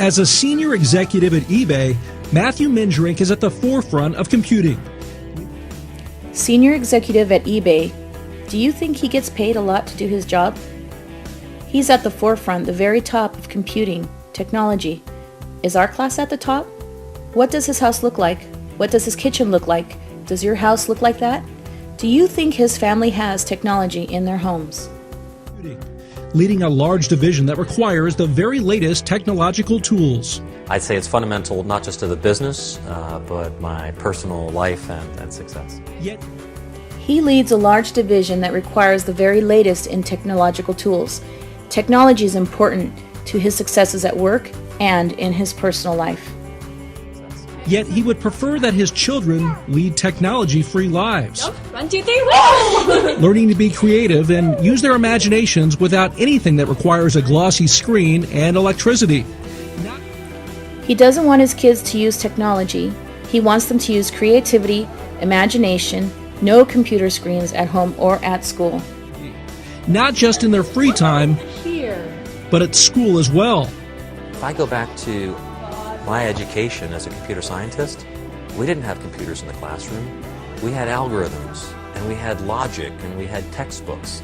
As a senior executive at eBay, Matthew Mindrink is at the forefront of computing. Senior executive at eBay, do you think he gets paid a lot to do his job? He's at the forefront, the very top of computing, technology. Is our class at the top? What does his house look like? What does his kitchen look like? Does your house look like that? Do you think his family has technology in their homes? Leading a large division that requires the very latest technological tools. I'd say it's fundamental not just to the business, but my personal life and success. Yet, he leads a large division that requires the very latest in technological tools. Technology is important to his successes at work and in his personal life. Yet he would prefer that his children lead technology-free lives. 1, 2, 3, whoa! Learning to be creative and use their imaginations without anything that requires a glossy screen and electricity. He doesn't want his kids to use technology. He wants them to use creativity, imagination, no computer screens at home or at school. Not just in their free time, but at school as well. If I go back to my education as a computer scientist, we didn't have computers in the classroom. We had algorithms, and we had logic, and we had textbooks.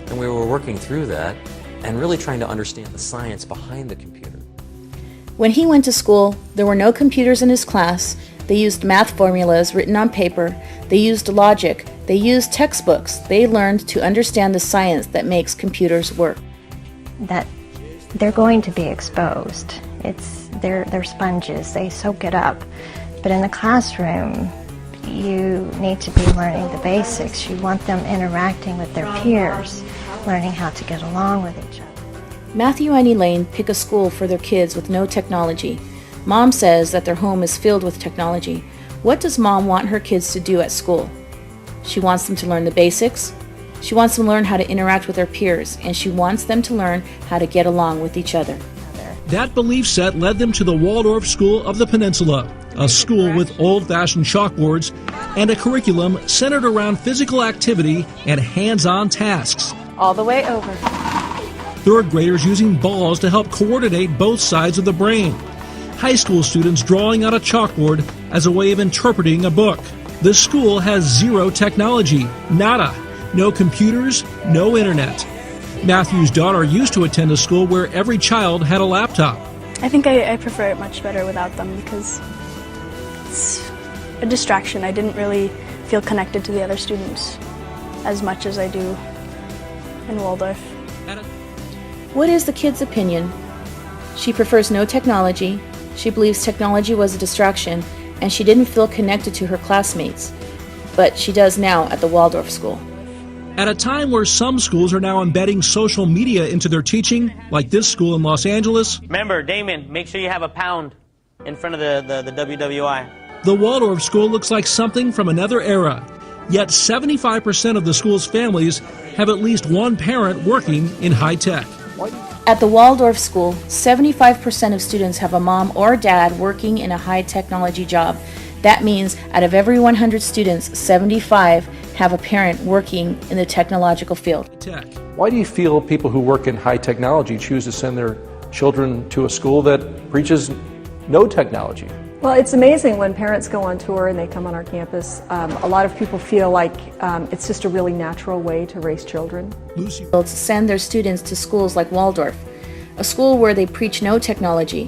And we were working through that and really trying to understand the science behind the computer. When he went to school, there were no computers in his class. They used math formulas written on paper. They used logic. They used textbooks. They learned to understand the science that makes computers work. That they're going to be exposed. They're sponges, they soak it up. But in the classroom, you need to be learning the basics. You want them interacting with their peers, learning how to get along with each other. Matthew and Elaine pick a school for their kids with no technology. Mom says that their home is filled with technology. What does Mom want her kids to do at school? She wants them to learn the basics. She wants them to learn how to interact with their peers, and she wants them to learn how to get along with each other. That belief set led them to the Waldorf School of the Peninsula, a school with old-fashioned chalkboards and a curriculum centered around physical activity and hands-on tasks. All the way over. Third graders using balls to help coordinate both sides of the brain. High school students drawing on a chalkboard as a way of interpreting a book. The school has zero technology, nada. No computers, no internet. Matthew's daughter used to attend a school where every child had a laptop. I think I prefer it much better without them because it's a distraction. I didn't really feel connected to the other students as much as I do in Waldorf. What is the kid's opinion? She prefers no technology. She believes technology was a distraction, and she didn't feel connected to her classmates. But she does now at the Waldorf School. At a time where some schools are now embedding social media into their teaching, like this school in Los Angeles. Remember, Damon, make sure you have a pound in front of the WWI. The Waldorf School looks like something from another era. Yet 75% of the school's families have at least one parent working in high tech. At the Waldorf School, 75% of students have a mom or dad working in a high technology job. That means out of every 100 students, 75 have a parent working in the technological field. Why do you feel people who work in high technology choose to send their children to a school that preaches no technology? Well, it's amazing when parents go on tour and they come on our campus. A lot of people feel like it's just a really natural way to raise children. Send their students to schools like Waldorf, a school where they preach no technology,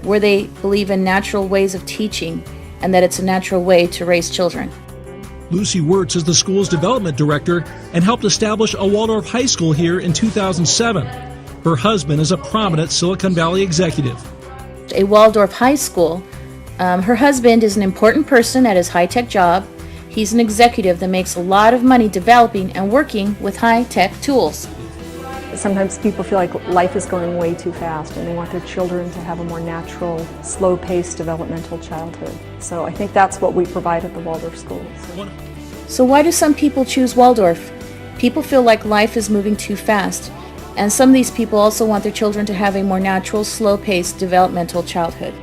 where they believe in natural ways of teaching, and that it's a natural way to raise children. Lucy Wirtz is the school's development director and helped establish a Waldorf high school here in 2007. Her husband is a prominent Silicon Valley executive. A Waldorf high school. Her husband is an important person at his high-tech job. He's an executive that makes a lot of money developing and working with high-tech tools. Sometimes people feel like life is going way too fast and they want their children to have a more natural, slow-paced developmental childhood. So I think that's what we provide at the Waldorf School. So why do some people choose Waldorf? People feel like life is moving too fast. And some of these people also want their children to have a more natural, slow-paced developmental childhood.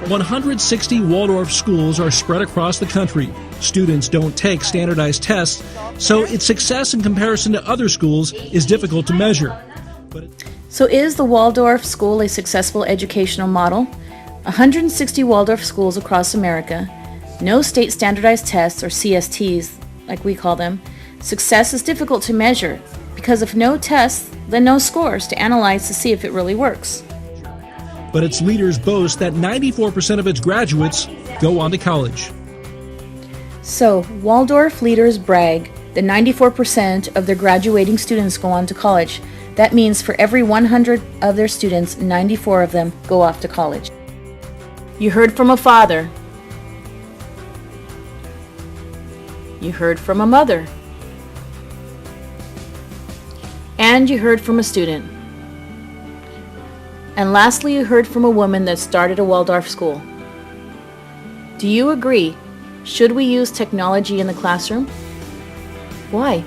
160 Waldorf schools are spread across the country. Students don't take standardized tests, so its success in comparison to other schools is difficult to measure. So is the Waldorf School a successful educational model? 160 Waldorf schools across America, no state standardized tests or CSTs, like we call them. Success is difficult to measure because if no tests, then no scores to analyze to see if it really works. But its leaders boast that 94% of its graduates go on to college. So, Waldorf leaders brag that 94% of their graduating students go on to college. That means for every 100 of their students, 94 of them go off to college. You heard from a father. You heard from a mother. And you heard from a student. And lastly, you heard from a woman that started a Waldorf school. Do you agree? Should we use technology in the classroom? Why?